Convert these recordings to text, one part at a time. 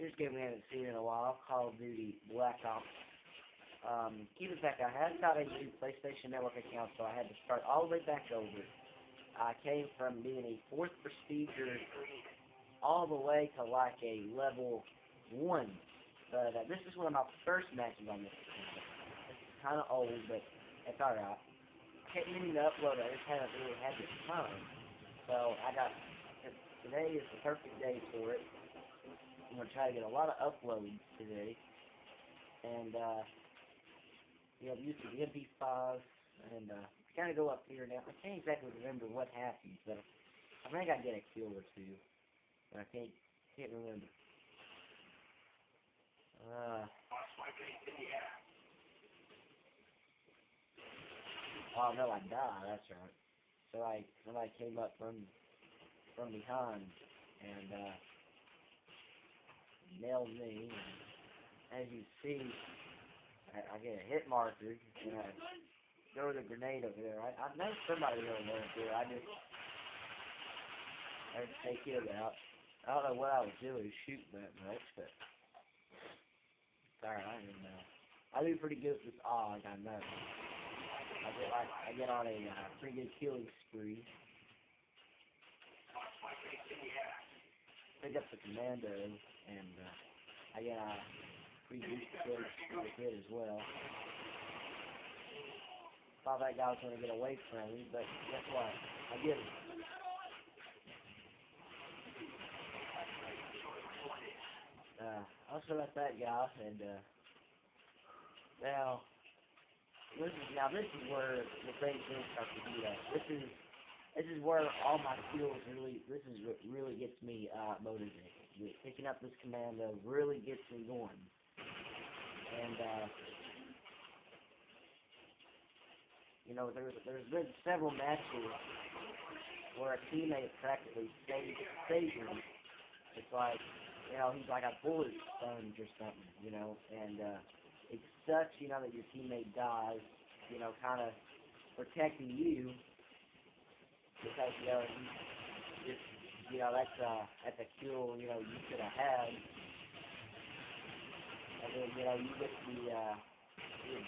This game we haven't seen in a while, Call of Duty Black Ops. Keep in fact, I had got a new PlayStation Network account, so I had to start all the way back over. I came from being a 4th procedure all the way to like a level 1. But this is one of my first matches on this account. It's kind of old, but it's alright. I can't mean to upload it, I just haven't really had the time. So today is the perfect day for it. I'm going to try to get a lot of uploads today. And, yeah, I'm using the MP5, and, kind of go up here now. I can't exactly remember what happened, but I think I get a kill or two. But I can't remember. Oh no, I died, that's right. So somebody came up from behind, and, nailed me. And as you see, I get a hit marker, and I throw the grenade over there. I know somebody over there. I just take it out. I don't know what I was doing shooting that much, but it's alright. I do pretty good with odds, I know. I get on a pretty good killing spree. Pick up the commando, and I get a pretty good killing spree with it as well. Thought that guy was going to get away from me, but guess what? I get him. I'll show up that guy, and now this is where the things start to heat up. This is where all my skills really really gets me motivated. Picking up this commando really gets me going, and you know, there's been several matches where a teammate practically saves me. It's like, you know, he's like a bullet sponge or something, you know, and it sucks, you know, that your teammate dies, you know, kind of protecting you, because, you know, just, you know, that's a kill, you know, you could have had, and then, you know, you get the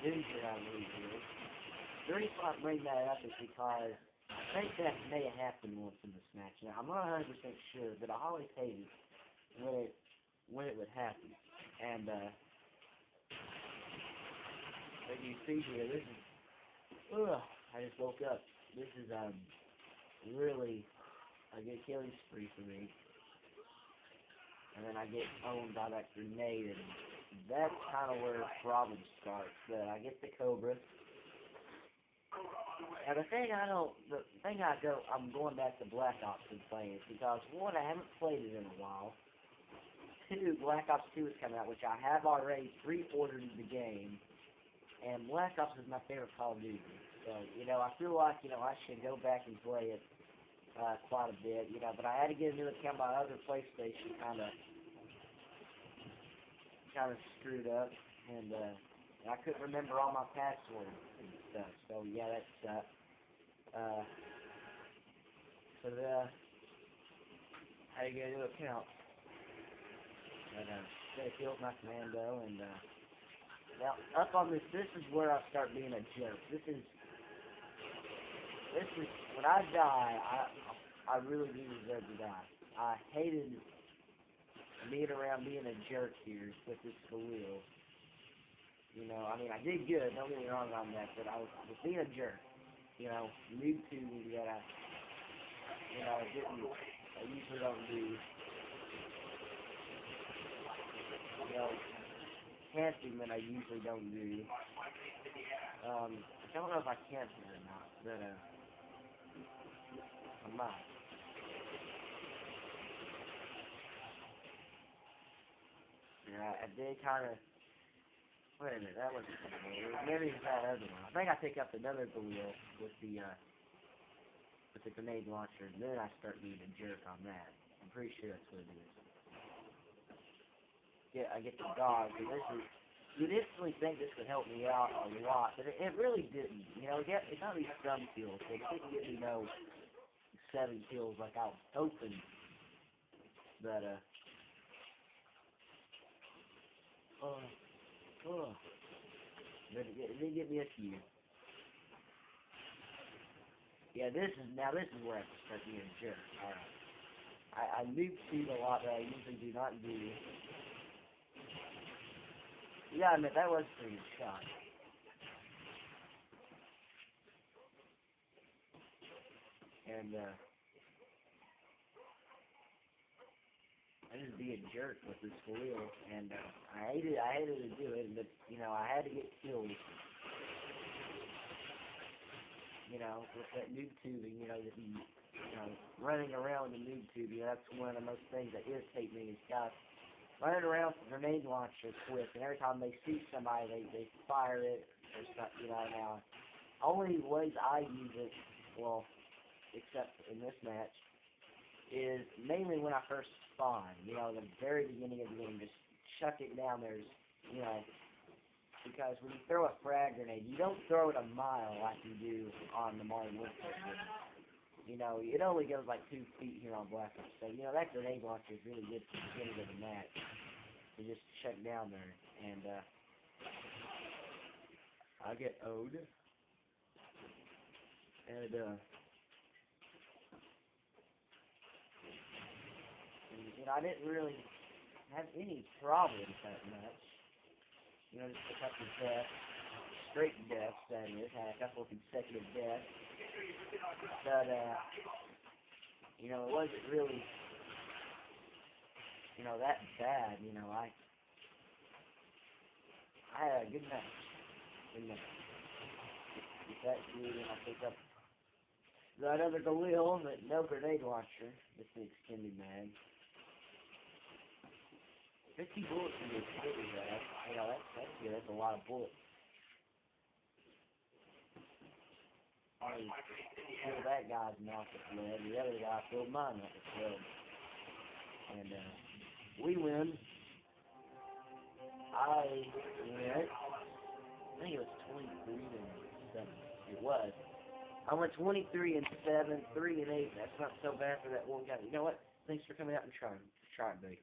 danger out of it. The reason why I bring that up is because I think that may have happened once in this match. Now, I'm not 100% sure, but I always hated when it would happen. And as you see here, this is, I just woke up. This is really a good killing spree for me. And then I get owned by that grenade, and that's kind of where problems start. But I get the Cobra. Now I'm going back to Black Ops and playing it because, one, I haven't played it in a while. 2, Black Ops 2 is coming out, which I have already pre-ordered the game, and Black Ops is my favorite Call of Duty. So, you know, I feel like, you know, I should go back and play it quite a bit, you know, but I had to get a new account. My other PlayStation kind of screwed up, and I couldn't remember all my passwords and stuff, so yeah, that sucked. So I had to get a new account. But they killed my commando, and now up on this is where I start being a jerk. This is when I die, I really do deserve to die. I hated being around being a jerk here with this Khalil. You know, I mean, I did good, don't get me wrong on that, but I was being a jerk. You know, new to me that I usually don't do. You know, camping that I usually don't do. I don't know if I camped here or not, but, I might. Yeah, I did kind of. Wait a minute, that wasn't the Galil. Maybe it's that other one. I think I pick up another Galil with the grenade launcher, and then I start being a jerk on that. I'm pretty sure that's what it is. Yeah, I get the dog, and this is, you'd instantly think this would help me out a lot, but it really didn't. You know, it got me some kills, but it didn't get me no 7 kills like I was hoping. But, Oh. But it did get me a few. Yeah, this is where I start being a jerk. Alright. I noob tube a lot that I usually do not do. Yeah, I admit that was a pretty good shot. And I just be a jerk with this wheel, and I hated to do it, but you know I had to get kills. You know, with that noob tubing, you know, running around with the noob tube, that's one of the most things that irritate me is guys running around with a grenade launcher quick, and every time they see somebody, they fire it or stuff, you know. Now, only ways I use it, well, except in this match, is mainly when I first spawn, you know, the very beginning of the game, just chuck it down there, you know, because when you throw a frag grenade, you don't throw it a mile like you do on the Modern Warfare game. You know, it only goes like 2 feet here on Black Ops, so, you know, that grenade launcher is really good for the beginning of the match to just chuck down there, and, I get O'd, and, you know, I didn't really have any problems that much. You know, just a couple of deaths, straight deaths, that is. Had a couple of consecutive deaths. But, you know, it wasn't really, you know, that bad. You know, I had a good match. Good match. Get that dude, and I pick up that other Galil, but no grenade launcher. Just an extended mag. 50 bullets in this city, you know, that's good. That's a lot of bullets. I filled that guy's mouth with blood. The other guy filled mine up with blood. And, we win. I think it was 23-7. It was. I went 23-7, 3-8. That's not so bad for that one guy. You know what? Thanks for coming out and trying, buddy.